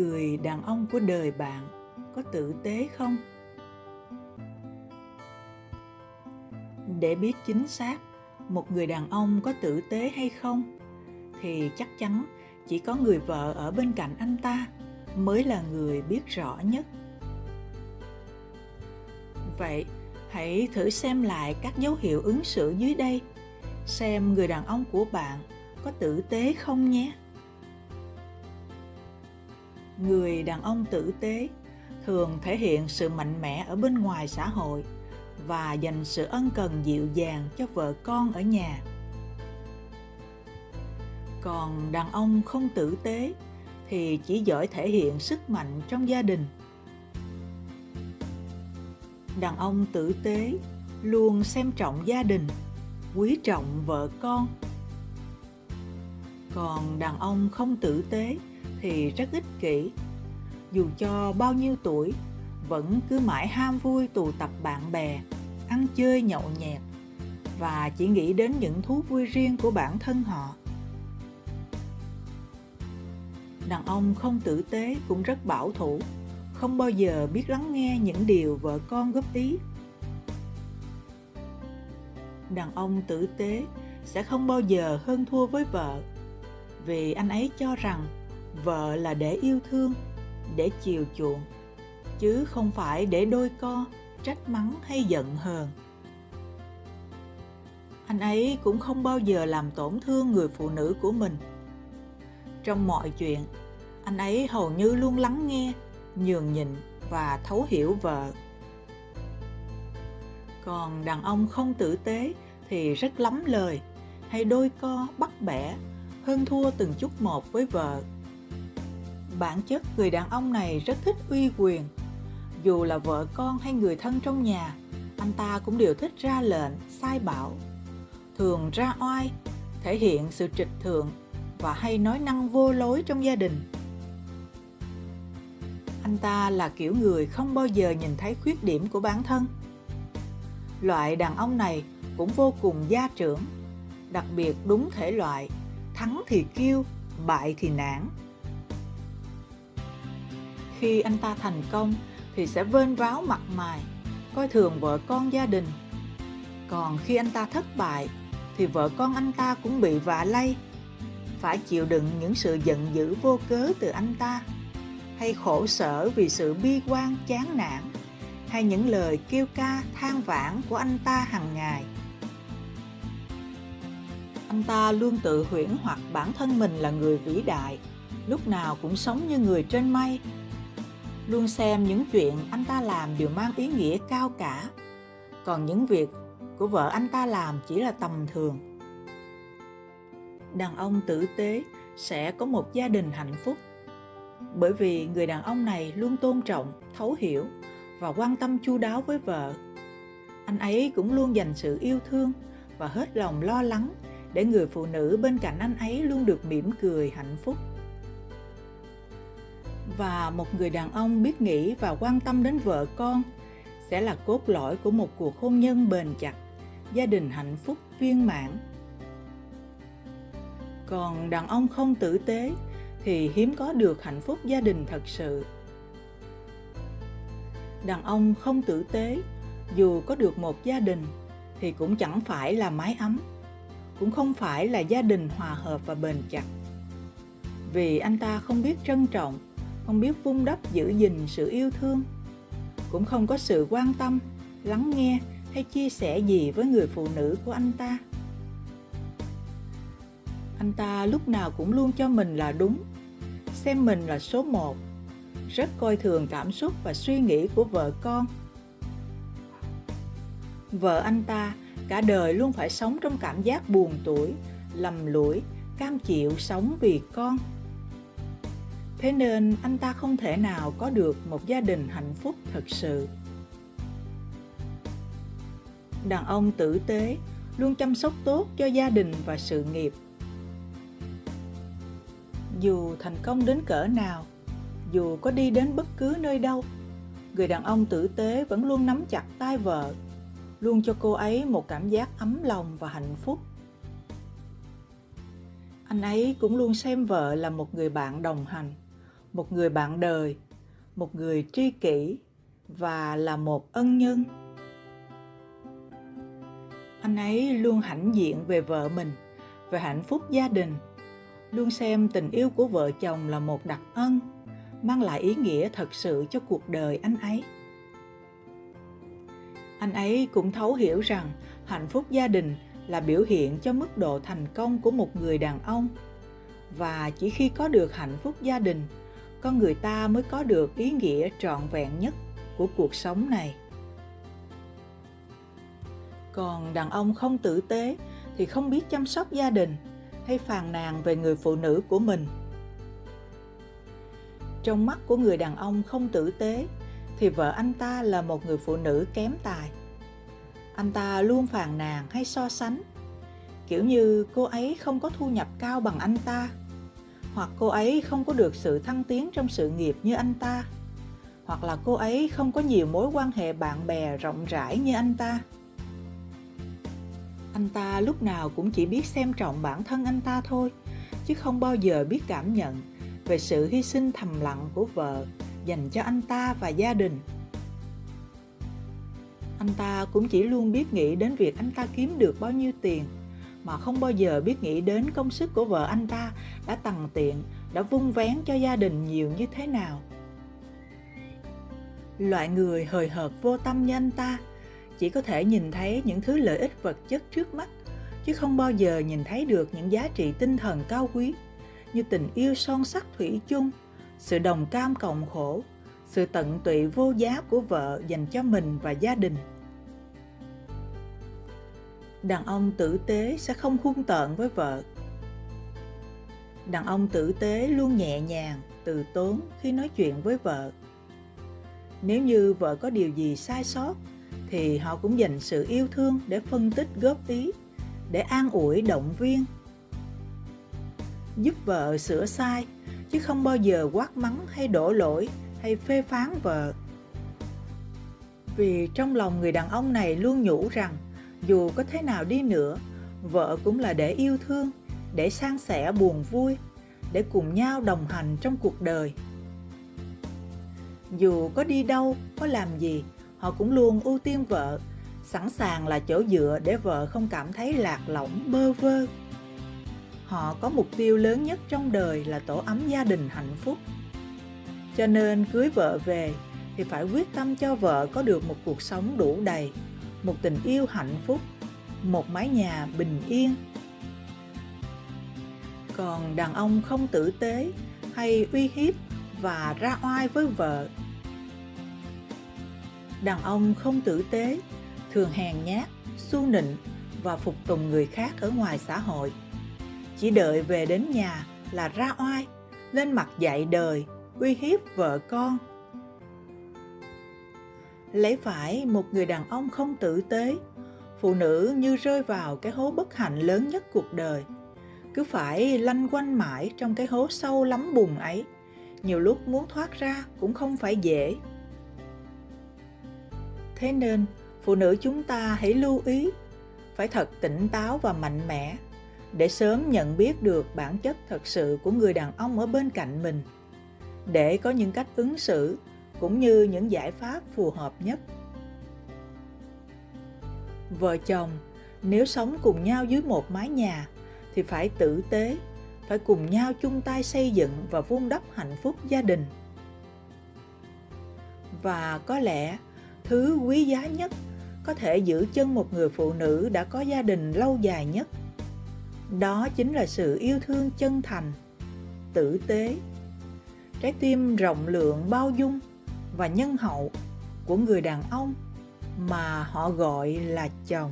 Người đàn ông của đời bạn có tử tế không? Để biết chính xác một người đàn ông có tử tế hay không thì chắc chắn chỉ có người vợ ở bên cạnh anh ta mới là người biết rõ nhất. Vậy hãy thử xem lại các dấu hiệu ứng xử dưới đây, xem người đàn ông của bạn có tử tế không nhé. Người đàn ông tử tế thường thể hiện sự mạnh mẽ ở bên ngoài xã hội và dành sự ân cần dịu dàng cho vợ con ở nhà. Còn đàn ông không tử tế thì chỉ giỏi thể hiện sức mạnh trong gia đình. Đàn ông tử tế luôn xem trọng gia đình, quý trọng vợ con. Còn đàn ông không tử tế thì rất ích kỷ, dù cho bao nhiêu tuổi vẫn cứ mãi ham vui tụ tập bạn bè, ăn chơi nhậu nhẹt và chỉ nghĩ đến những thú vui riêng của bản thân họ. Đàn ông không tử tế cũng rất bảo thủ, không bao giờ biết lắng nghe những điều vợ con góp ý. Đàn ông tử tế sẽ không bao giờ hơn thua với vợ, vì anh ấy cho rằng vợ là để yêu thương, để chiều chuộng, chứ không phải để đôi co, trách mắng hay giận hờn. Anh ấy cũng không bao giờ làm tổn thương người phụ nữ của mình. Trong mọi chuyện, anh ấy hầu như luôn lắng nghe, nhường nhịn và thấu hiểu vợ. Còn đàn ông không tử tế thì rất lắm lời, hay đôi co, bắt bẻ, hơn thua từng chút một với vợ. Bản chất người đàn ông này rất thích uy quyền. Dù là vợ con hay người thân trong nhà, anh ta cũng đều thích ra lệnh, sai bảo, thường ra oai, thể hiện sự trịch thượng và hay nói năng vô lối trong gia đình. Anh ta là kiểu người không bao giờ nhìn thấy khuyết điểm của bản thân. Loại đàn ông này cũng vô cùng gia trưởng, đặc biệt đúng thể loại thắng thì kiêu, bại thì nản. Khi anh ta thành công thì sẽ vênh váo mặt mày, coi thường vợ con gia đình. Còn khi anh ta thất bại thì vợ con anh ta cũng bị vạ lây, phải chịu đựng những sự giận dữ vô cớ từ anh ta, hay khổ sở vì sự bi quan chán nản, hay những lời kêu ca than vãn của anh ta hàng ngày. Anh ta luôn tự huyễn hoặc bản thân mình là người vĩ đại, lúc nào cũng sống như người trên mây, luôn xem những chuyện anh ta làm đều mang ý nghĩa cao cả, còn những việc của vợ anh ta làm chỉ là tầm thường. Đàn ông tử tế sẽ có một gia đình hạnh phúc, bởi vì người đàn ông này luôn tôn trọng, thấu hiểu và quan tâm chu đáo với vợ. Anh ấy cũng luôn dành sự yêu thương và hết lòng lo lắng để người phụ nữ bên cạnh anh ấy luôn được mỉm cười hạnh phúc. Và một người đàn ông biết nghĩ và quan tâm đến vợ con sẽ là cốt lõi của một cuộc hôn nhân bền chặt, gia đình hạnh phúc viên mãn. Còn đàn ông không tử tế thì hiếm có được hạnh phúc gia đình thật sự. Đàn ông không tử tế dù có được một gia đình thì cũng chẳng phải là mái ấm, cũng không phải là gia đình hòa hợp và bền chặt. Vì anh ta không biết trân trọng, không biết vun đắp giữ gìn sự yêu thương, cũng không có sự quan tâm, lắng nghe hay chia sẻ gì với người phụ nữ của anh ta. Anh ta lúc nào cũng luôn cho mình là đúng, xem mình là số một, rất coi thường cảm xúc và suy nghĩ của vợ con. Vợ anh ta cả đời luôn phải sống trong cảm giác buồn tủi, lầm lũi, cam chịu sống vì con. Thế nên anh ta không thể nào có được một gia đình hạnh phúc thật sự. Đàn ông tử tế luôn chăm sóc tốt cho gia đình và sự nghiệp. Dù thành công đến cỡ nào, dù có đi đến bất cứ nơi đâu, người đàn ông tử tế vẫn luôn nắm chặt tay vợ, luôn cho cô ấy một cảm giác ấm lòng và hạnh phúc. Anh ấy cũng luôn xem vợ là một người bạn đồng hành, một người bạn đời, một người tri kỷ và là một ân nhân. Anh ấy luôn hãnh diện về vợ mình, về hạnh phúc gia đình, luôn xem tình yêu của vợ chồng là một đặc ân, mang lại ý nghĩa thật sự cho cuộc đời anh ấy. Anh ấy cũng thấu hiểu rằng hạnh phúc gia đình là biểu hiện cho mức độ thành công của một người đàn ông. Và chỉ khi có được hạnh phúc gia đình, con người ta mới có được ý nghĩa trọn vẹn nhất của cuộc sống này. Còn đàn ông không tử tế thì không biết chăm sóc gia đình hay phàn nàn về người phụ nữ của mình. Trong mắt của người đàn ông không tử tế thì vợ anh ta là một người phụ nữ kém tài. Anh ta luôn phàn nàn hay so sánh, kiểu như cô ấy không có thu nhập cao bằng anh ta, hoặc cô ấy không có được sự thăng tiến trong sự nghiệp như anh ta, hoặc là cô ấy không có nhiều mối quan hệ bạn bè rộng rãi như anh ta. Anh ta lúc nào cũng chỉ biết xem trọng bản thân anh ta thôi, chứ không bao giờ biết cảm nhận về sự hy sinh thầm lặng của vợ dành cho anh ta và gia đình. Anh ta cũng chỉ luôn biết nghĩ đến việc anh ta kiếm được bao nhiêu tiền, mà không bao giờ biết nghĩ đến công sức của vợ anh ta đã tằn tiện, đã vun vén cho gia đình nhiều như thế nào. Loại người hời hợt vô tâm như anh ta chỉ có thể nhìn thấy những thứ lợi ích vật chất trước mắt, chứ không bao giờ nhìn thấy được những giá trị tinh thần cao quý như tình yêu son sắt thủy chung, sự đồng cam cộng khổ, sự tận tụy vô giá của vợ dành cho mình và gia đình. Đàn ông tử tế sẽ không hung tợn với vợ. Đàn ông tử tế luôn nhẹ nhàng, từ tốn khi nói chuyện với vợ. Nếu như vợ có điều gì sai sót, thì họ cũng dành sự yêu thương để phân tích góp ý, để an ủi động viên, giúp vợ sửa sai, chứ không bao giờ quát mắng hay đổ lỗi hay phê phán vợ. Vì trong lòng người đàn ông này luôn nhủ rằng dù có thế nào đi nữa, vợ cũng là để yêu thương, để san sẻ buồn vui, để cùng nhau đồng hành trong cuộc đời. Dù có đi đâu, có làm gì, họ cũng luôn ưu tiên vợ, sẵn sàng là chỗ dựa để vợ không cảm thấy lạc lõng bơ vơ. Họ có mục tiêu lớn nhất trong đời là tổ ấm gia đình hạnh phúc. Cho nên cưới vợ về thì phải quyết tâm cho vợ có được một cuộc sống đủ đầy, một tình yêu hạnh phúc, một mái nhà bình yên. Còn đàn ông không tử tế hay uy hiếp và ra oai với vợ. Đàn ông không tử tế thường hèn nhát, xu nịnh và phục tùng người khác ở ngoài xã hội. Chỉ đợi về đến nhà là ra oai, lên mặt dạy đời, uy hiếp vợ con. Lấy phải một người đàn ông không tử tế, phụ nữ như rơi vào cái hố bất hạnh lớn nhất cuộc đời, cứ phải lanh quanh mãi trong cái hố sâu lắm bùn ấy, nhiều lúc muốn thoát ra cũng không phải dễ. Thế nên, phụ nữ chúng ta hãy lưu ý, phải thật tỉnh táo và mạnh mẽ, để sớm nhận biết được bản chất thật sự của người đàn ông ở bên cạnh mình, để có những cách ứng xử cũng như những giải pháp phù hợp nhất. Vợ chồng nếu sống cùng nhau dưới một mái nhà thì phải tử tế, phải cùng nhau chung tay xây dựng và vun đắp hạnh phúc gia đình. Và có lẽ thứ quý giá nhất có thể giữ chân một người phụ nữ đã có gia đình lâu dài nhất, đó chính là sự yêu thương chân thành, tử tế, trái tim rộng lượng bao dung và nhân hậu của người đàn ông mà họ gọi là chồng.